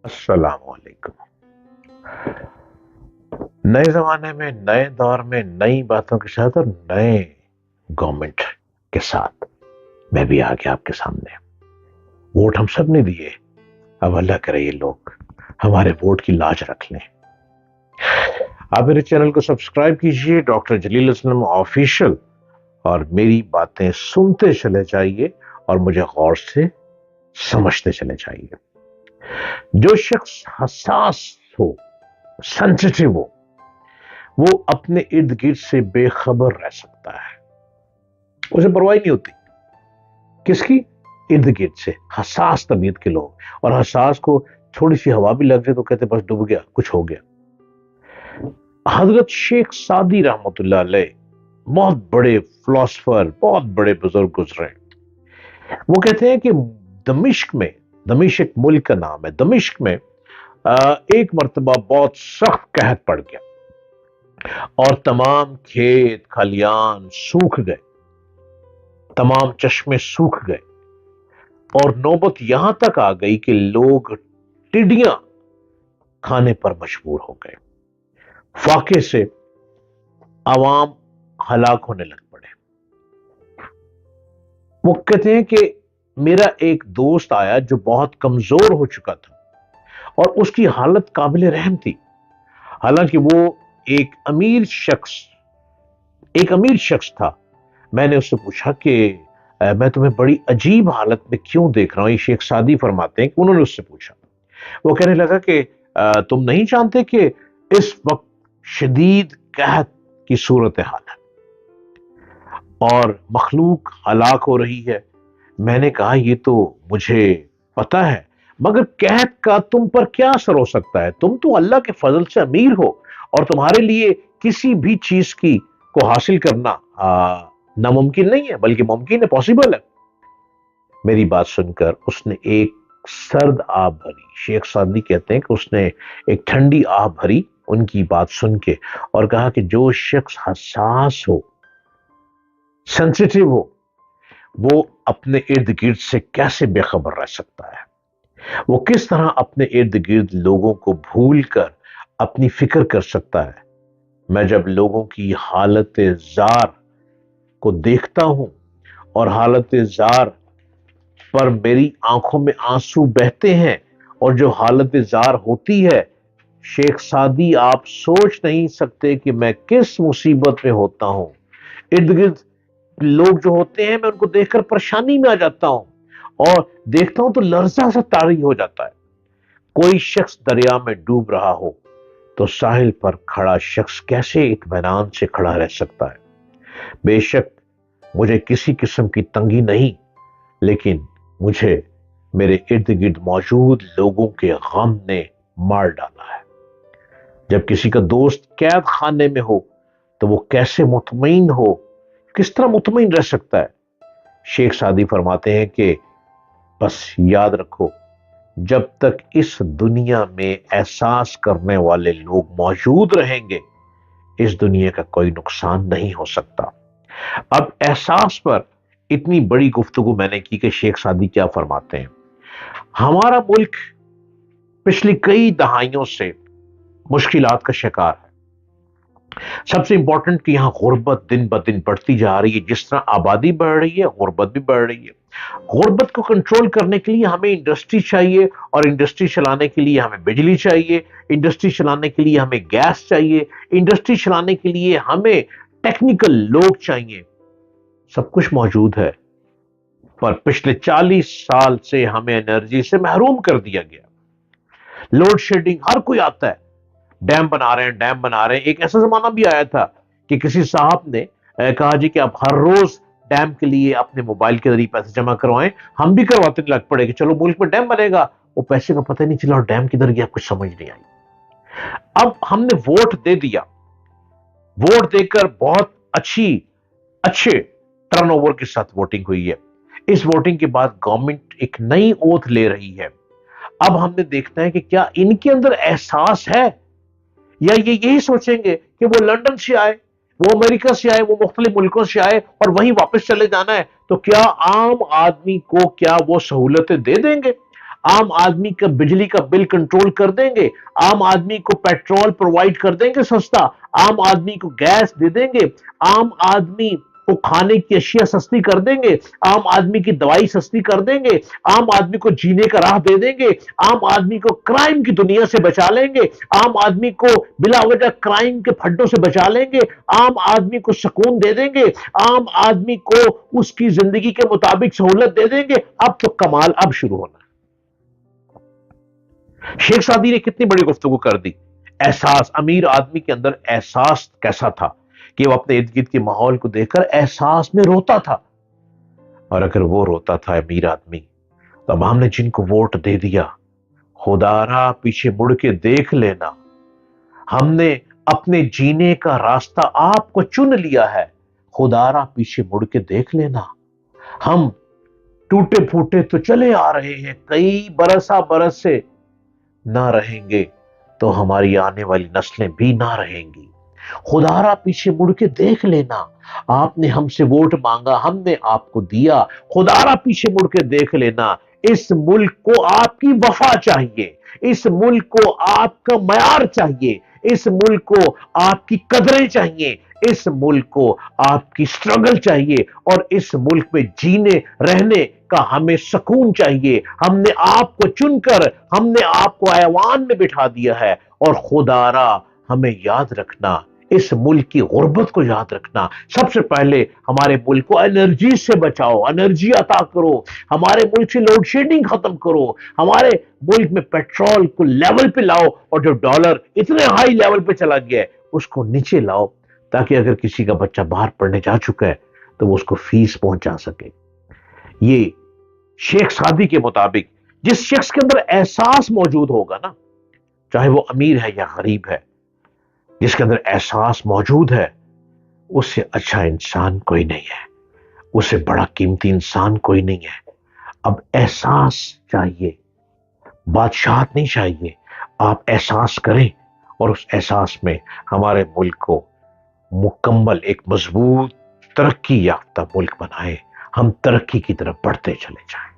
अस्सलाम वालेकुम। नए जमाने में, नए दौर में, नई बातों के साथ और नए गवर्नमेंट के साथ मैं भी आ गया आपके सामने। वोट हम सब ने दिए। अब अल्लाह करे ये लोग हमारे वोट की लाज रख लें। आप मेरे चैनल को सब्सक्राइब कीजिए, डॉक्टर जलील असलम ऑफिशियल, और मेरी बातें सुनते चले जाइए और मुझे गौर से समझते चले जाइए। जो शख्स हसास हो, सेंसिटिव हो, वो अपने इर्द गिर्द से बेखबर रह सकता है। उसे परवाह नहीं होती किसकी, इर्द गिर्द से। हसास तबीयत के लोग, और हसास को थोड़ी सी हवा भी लग जाए तो कहते बस डूब गया, कुछ हो गया। हजरत शेख सादी रहमतुल्लाह अलैह बहुत बड़े फिलोसफर, बहुत बड़े बुजुर्ग गुजरे। वो कहते हैं कि दमिश्क में, दमिश्क एक मुल्क का नाम है, दमिश्क में एक मर्तबा बहुत सख्त कहत पड़ गया और तमाम खेत खलियान सूख गए, तमाम चश्मे सूख गए, और नौबत यहां तक आ गई कि लोग टिड्डियां खाने पर मजबूर हो गए। फाके से आवाम हलाक होने लग पड़े। वो कहते हैं कि मेरा एक दोस्त आया जो बहुत कमजोर हो चुका था और उसकी हालत काबिल रहम थी। हालांकि वो एक अमीर शख्स था। मैंने उससे पूछा कि मैं तुम्हें बड़ी अजीब हालत में क्यों देख रहा हूं। ये शेख सादी फरमाते हैं कि उन्होंने उससे पूछा। वो कहने लगा कि तुम नहीं जानते कि इस वक्त शदीद कहत की सूरत हाल है और मखलूक हलाक हो रही है। मैंने कहा ये तो मुझे पता है, मगर कहत का तुम पर क्या असर हो सकता है? तुम तो अल्लाह के फजल से अमीर हो और तुम्हारे लिए किसी भी चीज की को हासिल करना नामुमकिन नहीं है, बल्कि मुमकिन है, पॉसिबल है। मेरी बात सुनकर उसने एक सर्द आह भरी, शेख सादी कहते हैं कि उसने एक ठंडी आह भरी उनकी बात सुन के, और कहा कि जो शख्स हसास हो, सेंसिटिव हो, वो अपने इर्द गिर्द से कैसे बेखबर रह सकता है? वो किस तरह अपने इर्द गिर्द लोगों को भूल कर अपनी फिक्र कर सकता है? मैं जब लोगों की हालत जार को देखता हूं और हालत जार पर मेरी आंखों में आंसू बहते हैं, और जो हालत जार होती है, शेख सादी आप सोच नहीं सकते कि मैं किस मुसीबत में होता हूं। इर्द गिर्द लोग जो होते हैं, मैं उनको देखकर परेशानी में आ जाता हूं और देखता हूं तो लर्जा सा तारी हो जाता है। कोई शख्स दरिया में डूब रहा हो तो साहिल पर खड़ा शख्स कैसे इत्मीनान से खड़ा रह सकता है? बेशक मुझे किसी किस्म की तंगी नहीं, लेकिन मुझे मेरे इर्द गिर्द मौजूद लोगों के गम ने मार डाला है। जब किसी का दोस्त कैद खाने में हो तो वो कैसे मुतमईन हो, किस तरह मुतमईन रह सकता है? शेख सादी फरमाते हैं कि बस याद रखो, जब तक इस दुनिया में एहसास करने वाले लोग मौजूद रहेंगे, इस दुनिया का कोई नुकसान नहीं हो सकता। अब एहसास पर इतनी बड़ी गुफ्तगू मैंने की कि शेख सादी क्या फरमाते हैं। हमारा मुल्क पिछली कई दहाइयों से मुश्किलात का शिकार है। सबसे इंपॉर्टेंट कि यहां गुर्बत दिन ब दिन बढ़ती जा रही है। जिस तरह आबादी बढ़ रही है, गुर्बत भी बढ़ रही है। गुर्बत को कंट्रोल करने के लिए हमें इंडस्ट्री चाहिए, और इंडस्ट्री चलाने के लिए हमें बिजली चाहिए, इंडस्ट्री चलाने के लिए हमें गैस चाहिए, इंडस्ट्री चलाने के लिए हमें टेक्निकल लोग चाहिए। सब कुछ मौजूद है, पर पिछले 40 साल से हमें एनर्जी से महरूम कर दिया गया। लोड शेडिंग, हर कोई आता है, डैम बना रहे हैं, डैम बना रहे हैं। एक ऐसा जमाना भी आया था कि किसी साहब ने कहा जी कि आप हर रोज डैम के लिए अपने मोबाइल के जरिए पैसे जमा करवाएं। हम भी करवाते लग पड़े कि चलो मुल्क में डैम बनेगा। वो पैसे का पता नहीं चला और डैम किधर गया कुछ समझ नहीं आई। अब हमने वोट दे दिया, वोट देकर बहुत अच्छे टर्नओवर के साथ वोटिंग हुई है। इस वोटिंग के बाद गवर्नमेंट एक नई ओथ ले रही है। अब हमने देखना है कि क्या इनके अंदर एहसास है, या ये यही सोचेंगे कि वो लंदन से आए, वो अमेरिका से आए, वो मुख्तलिफ मुल्कों से आए और वहीं वापस चले जाना है। तो क्या आम आदमी को क्या वो सहूलतें दे देंगे? عام آدمی کا بجلی کا بل کنٹرول کر دیں گے، عام آدمی کو پیٹرول پرووائڈ کر دیں گے سستا، عام آدمی کو گیس دے دیں گے، عام آدمی کو کھانے کی اشیاء سستی کر دیں گے، عام آدمی کی دوائی سستی کر دیں گے، عام آدمی کو جینے کا راہ دے دیں گے، عام آدمی کو کرائم کی دنیا سے بچا لیں گے، عام آدمی کو بلا وجہ کرائم کے پھڈوں سے بچا لیں گے، عام آدمی کو سکون دے دیں گے، عام آدمی کو اس کی زندگی کے مطابق سہولت دے دیں گے۔ اب تو کمال اب شروع ہونا ہے۔ شیخ سعدی نے کتنی بڑی گفتگو کر دی۔ احساس، امیر آدمی کے اندر احساس کیسا تھا کہ وہ اپنے ارد گرد کے ماحول کو دیکھ کر احساس میں روتا تھا، اور اگر وہ روتا تھا امیر آدمی تو اب ہم نے جن کو ووٹ دے دیا، خدا را پیچھے مڑ کے دیکھ لینا، ہم نے اپنے جینے کا راستہ آپ کو چن لیا ہے، خدا را پیچھے مڑ کے دیکھ لینا، ہم ٹوٹے پھوٹے تو چلے آ رہے ہیں، کئی برس سے نہ رہیں گے تو ہماری آنے والی نسلیں بھی نہ رہیں گی، خدا را پیچھے مڑ کے دیکھ لینا، آپ نے ہم سے ووٹ مانگا، ہم نے آپ کو دیا، خدا را پیچھے مڑ کے دیکھ لینا، اس ملک کو آپ کی وفا چاہیے، اس ملک کو آپ کا معیار چاہیے، اس ملک کو آپ کی قدریں چاہیے، اس ملک کو آپ کی سٹرگل چاہیے، اور اس ملک میں جینے رہنے کا ہمیں سکون چاہیے۔ ہم نے آپ کو چن کر، ہم نے آپ کو ایوان میں بٹھا دیا ہے، اور خدا را ہمیں یاد رکھنا، اس ملک کی غربت کو یاد رکھنا، سب سے پہلے ہمارے ملک کو انرجی سے بچاؤ، انرجی عطا کرو، ہمارے ملک سے لوڈ شیڈنگ ختم کرو، ہمارے ملک میں پیٹرول کو لیول پہ لاؤ، اور جو ڈالر اتنے ہائی لیول پہ چلا گیا ہے اس کو نیچے لاؤ، تاکہ اگر کسی کا بچہ باہر پڑھنے جا چکا ہے تو وہ اس کو فیس پہنچا سکے۔ یہ شیخ سعدی کے مطابق جس شخص کے اندر احساس موجود ہوگا نا، چاہے وہ امیر ہے یا غریب ہے، جس کے اندر احساس موجود ہے، اس سے اچھا انسان کوئی نہیں ہے، اس سے بڑا قیمتی انسان کوئی نہیں ہے۔ اب احساس چاہیے، بادشاہت نہیں چاہیے، آپ احساس کریں اور اس احساس میں ہمارے ملک کو مکمل ایک مضبوط ترقی یافتہ ملک بنائیں، ہم ترقی کی طرف بڑھتے چلے جائیں۔